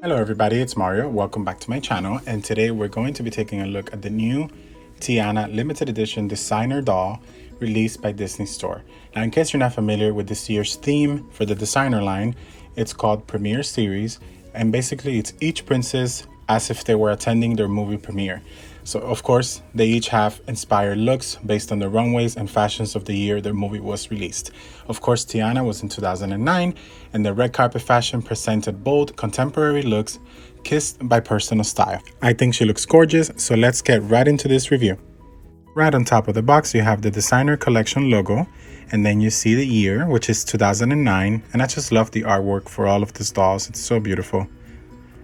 Hello everybody, it's Mario. Welcome back to my channel, and today we're going to be taking a look at the new Tiana limited edition designer doll released by Disney Store. Now, in case you're not familiar with this year's theme for the designer line, it's called Premiere Series, and basically it's each princess as if they were attending their movie premiere. So of course, they each have inspired looks based on the runways and fashions of the year their movie was released. Of course, Tiana was in 2009, and the red carpet fashion presented bold, contemporary looks kissed by personal style. I think she looks gorgeous, so let's get right into this review. Right on top of the box, you have the designer collection logo, and then you see the year, which is 2009, and I just love the artwork for all of these dolls. It's so beautiful.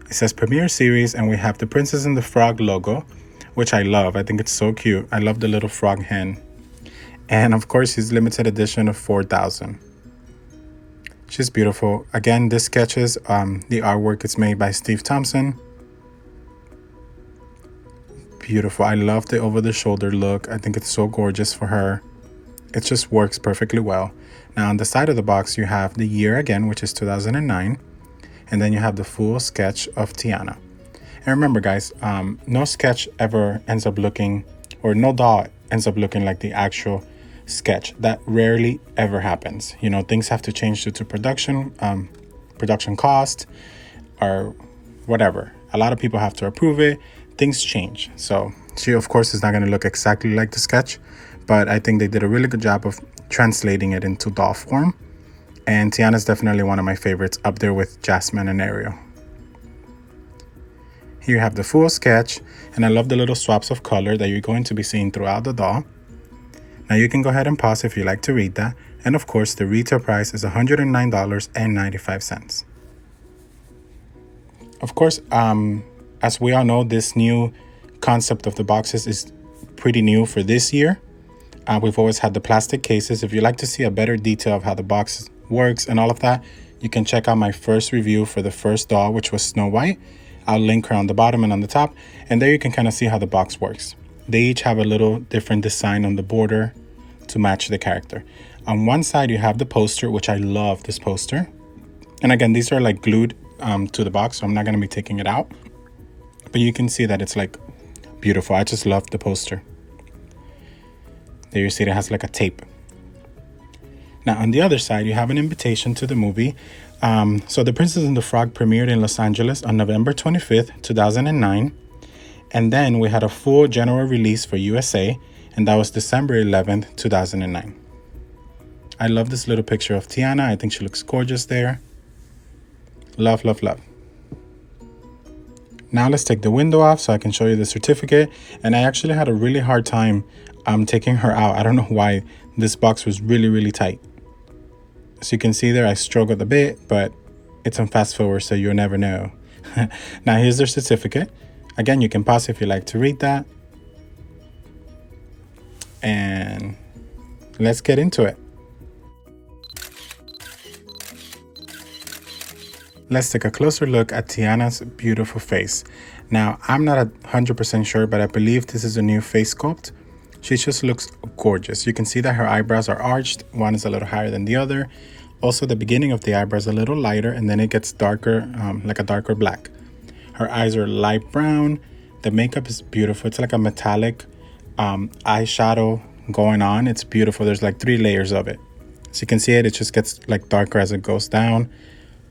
It says Premiere Series, and we have the Princess and the Frog logo, which I love. I think it's so cute. I love the little frog hen. And of course, his limited edition of 4,000. She's beautiful. Again, this sketches, the artwork is made by Steve Thompson. Beautiful. I love the over-the-shoulder look. I think it's so gorgeous for her. It just works perfectly well. Now, on the side of the box, you have the year again, which is 2009. And then you have the full sketch of Tiana. And remember, guys, no sketch ever ends up looking, or no doll ends up looking like the actual sketch. That rarely ever happens. You know, things have to change due to production cost, or whatever. A lot of people have to approve it. Things change. So she, of course, is not going to look exactly like the sketch, but I think they did a really good job of translating it into doll form. And Tiana is definitely one of my favorites, up there with Jasmine and Ariel. Here you have the full sketch, and I love the little swaps of color that you're going to be seeing throughout the doll. Now you can go ahead and pause if you like to read that. And of course, the retail price is $109.95. Of course, as we all know, this new concept of the boxes is pretty new for this year. We've always had the plastic cases. If you'd like to see a better detail of how the box works and all of that, you can check out my first review for the first doll, which was Snow White. I'll link her on the bottom and on the top, and there you can kind of see how the box works. They each have a little different design on the border to match the character. On one side, you have the poster, which I love this poster. And again, these are like glued to the box, so I'm not going to be taking it out. But you can see that it's like beautiful. I just love the poster. There you see it has like a tape. Now, on the other side, you have an invitation to the movie. So The Princess and the Frog premiered in Los Angeles on November 25th, 2009. And then we had a full general release for USA, and that was December 11th, 2009. I love this little picture of Tiana. I think she looks gorgeous there. Love, love, love. Now let's take the window off so I can show you the certificate. And I actually had a really hard time taking her out. I don't know why. This box was really, really tight. So you can see there, I struggled a bit, but it's on fast forward, so you'll never know. Now here's their certificate. Again, you can pause if you like to read that. And let's get into it. Let's take a closer look at Tiana's beautiful face. Now, I'm not 100% sure, but I believe this is a new face sculpt. She just looks gorgeous. You can see that her eyebrows are arched. One is a little higher than the other. Also, the beginning of the eyebrow is a little lighter, and then it gets darker, like a darker black. Her eyes are light brown. The makeup is beautiful. It's like a metallic eyeshadow going on. It's beautiful. There's like 3 layers of it. So you can see it. It just gets like darker as it goes down.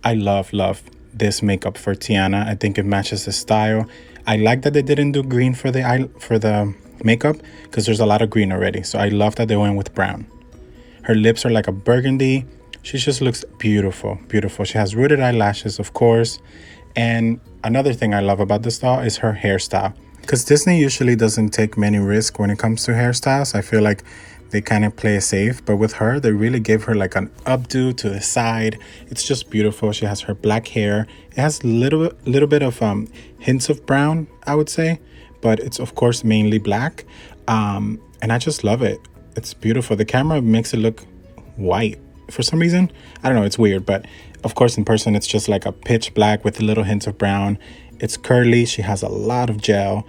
I love this makeup for Tiana. I think it matches the style. I like that they didn't do green for the makeup, because there's a lot of green already. So I love that they went with brown. Her lips are like a burgundy. She just looks beautiful, beautiful. She has rooted eyelashes, of course. And another thing I love about this doll is her hairstyle, because Disney usually doesn't take many risks when it comes to hairstyles. I feel like they kind of play it safe, but with her, they really gave her like an updo to the side. It's just beautiful. She has her black hair. It has little bit of hints of brown, I would say, but it's of course mainly black. And I just love it. It's beautiful. The camera makes it look white for some reason. I don't know, it's weird, but of course in person it's just like a pitch black with a little hints of brown. It's curly. She has a lot of gel.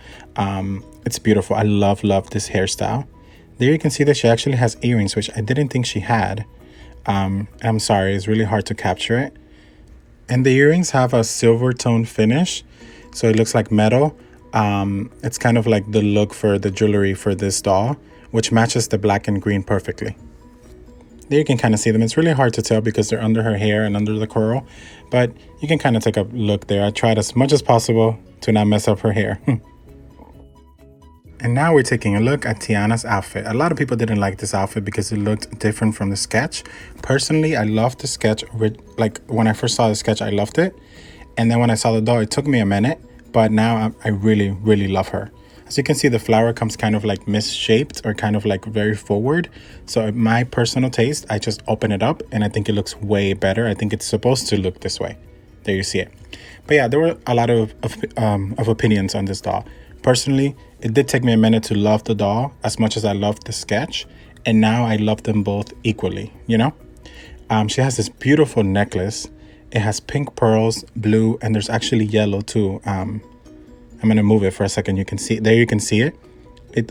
It's beautiful. I love this hairstyle. There you can see that she actually has earrings, which I didn't think she had. I'm sorry, it's really hard to capture it. And the earrings have a silver tone finish, so it looks like metal. It's kind of like the look for the jewelry for this doll, which matches the black and green perfectly. There you can kind of see them. It's really hard to tell because they're under her hair and under the curl, but you can kind of take a look there. I tried as much as possible to not mess up her hair. And now we're taking a look at Tiana's outfit. A lot of people didn't like this outfit because it looked different from the sketch. Personally, I loved the sketch. Like when I first saw the sketch, I loved it. And then when I saw the doll, it took me a minute, but now I really, really love her. As you can see, the flower comes kind of like misshaped or kind of like very forward. So in my personal taste, I just open it up and I think it looks way better. I think it's supposed to look this way. There you see it. But yeah, there were a lot of opinions on this doll. Personally, it did take me a minute to love the doll as much as I loved the sketch. And now I love them both equally, you know? She has this beautiful necklace. It has pink pearls, blue, and there's actually yellow too. I'm going to move it for a second. You can see, there you can see it.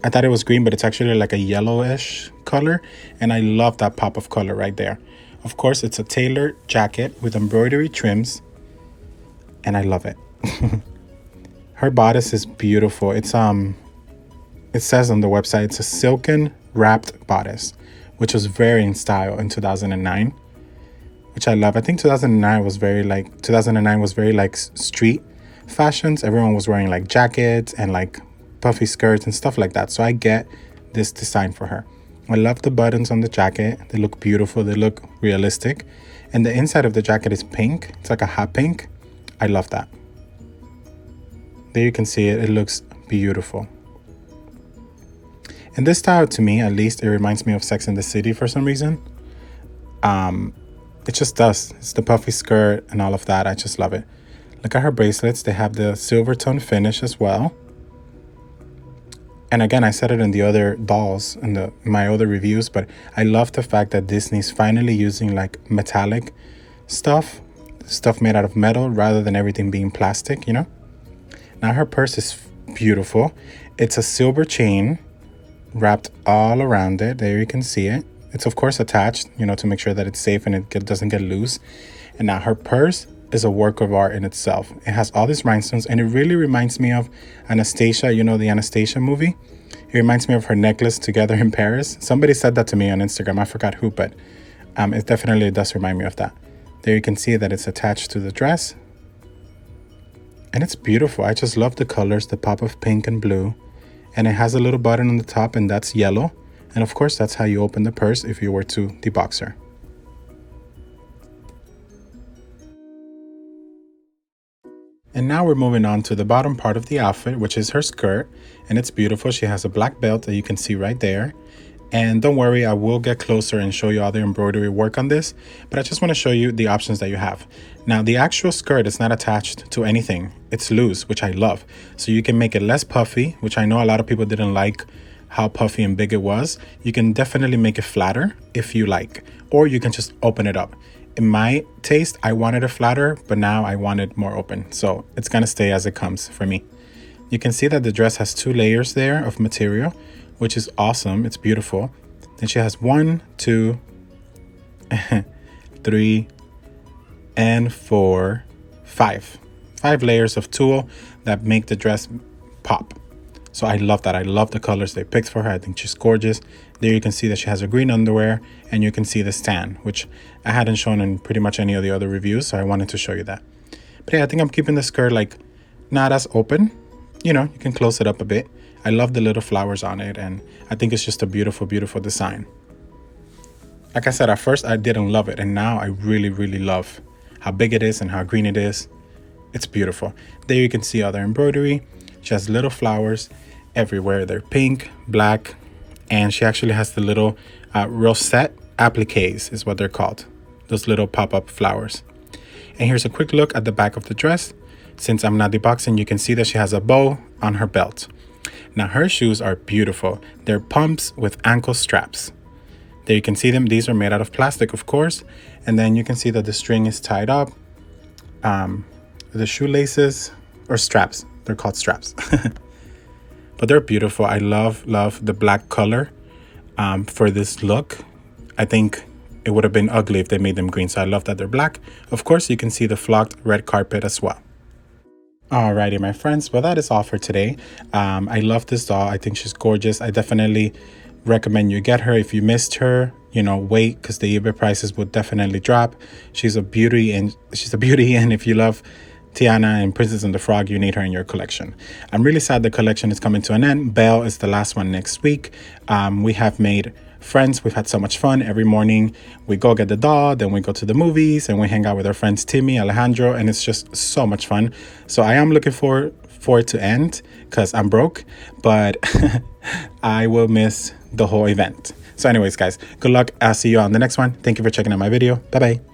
I thought it was green, but it's actually like a yellowish color. And I love that pop of color right there. Of course, it's a tailored jacket with embroidery trims. And I love it. Her bodice is beautiful. It says on the website, it's a silken wrapped bodice, which was very in style in 2009, which I love. I think 2009 was very like street fashions. Everyone was wearing like jackets and like puffy skirts and stuff like that. So I get this design for her. I love the buttons on the jacket. They look beautiful. They look realistic. And the inside of the jacket is pink. It's like a hot pink. I love that. There you can see it. It looks beautiful. And this style, to me, at least, it reminds me of Sex and the City for some reason. It just does. It's the puffy skirt and all of that. I just love it. Look at her bracelets. They have the silver tone finish as well. And again, I said it in the other dolls, in my other reviews, but I love the fact that Disney's finally using like metallic stuff made out of metal rather than everything being plastic, you know? Now her purse is beautiful. It's a silver chain wrapped all around it. There you can see it. It's of course attached, you know, to make sure that it's safe and it doesn't get loose. And now her purse is a work of art in itself. It has all these rhinestones and it really reminds me of Anastasia, you know, the Anastasia movie. It reminds me of her necklace Together in Paris. Somebody said that to me on Instagram. I forgot who, but it definitely does remind me of that. There you can see that it's attached to the dress. And it's beautiful. I just love the colors, the pop of pink and blue. And it has a little button on the top and that's yellow. And of course, that's how you open the purse if you were to debox her. And now we're moving on to the bottom part of the outfit, which is her skirt. And it's beautiful. She has a black belt that you can see right there. And don't worry, I will get closer and show you all the embroidery work on this, but I just want to show you the options that you have. Now, the actual skirt is not attached to anything. It's loose, which I love. So you can make it less puffy, which I know a lot of people didn't like how puffy and big it was. You can definitely make it flatter if you like, or you can just open it up. In my taste, I wanted it flatter, but now I want it more open. So it's going to stay as it comes for me. You can see that the dress has 2 layers there of material, which is awesome. It's beautiful. Then she has 1, 2, 3, and 4, 5. 5 layers of tulle that make the dress pop. So I love that. I love the colors they picked for her. I think she's gorgeous. There you can see that she has a green underwear and you can see the stand, which I hadn't shown in pretty much any of the other reviews. So I wanted to show you that. But yeah, I think I'm keeping the skirt like not as open. You know, you can close it up a bit. I love the little flowers on it, and I think it's just a beautiful, beautiful design. Like I said, at first I didn't love it, and now I really, really love how big it is and how green it is. It's beautiful. There you can see all the embroidery. She has little flowers everywhere. They're pink, black, and she actually has the little rosette appliques is what they're called. Those little pop-up flowers. And here's a quick look at the back of the dress. Since I'm not deboxing, you can see that she has a bow on her belt. Now her shoes are beautiful. They're pumps with ankle straps. There you can see them. These are made out of plastic, of course. And then you can see that the string is tied up. The shoelaces or straps. They're called straps. But they're beautiful. I love the black color for this look. I think it would have been ugly if they made them green. So I love that they're black. Of course, you can see the flocked red carpet as well. Alrighty, my friends. Well, that is all for today. I love this doll. I think she's gorgeous. I definitely recommend you get her. If you missed her, you know, wait, because the eBay prices would definitely drop. She's a beauty, and if you love Tiana and Princess and the Frog, you need her in your collection. I'm really sad the collection is coming to an end. Belle is the last one next week. We have made friends. We've had so much fun. Every morning we go get the doll, then we go to the movies, and we hang out with our friends Timmy, Alejandro, and it's just so much fun. So I am looking for it to end because I'm broke, but I will miss the whole event. So anyways, guys, good luck. I'll see you on the next one. Thank you for checking out my video. Bye bye.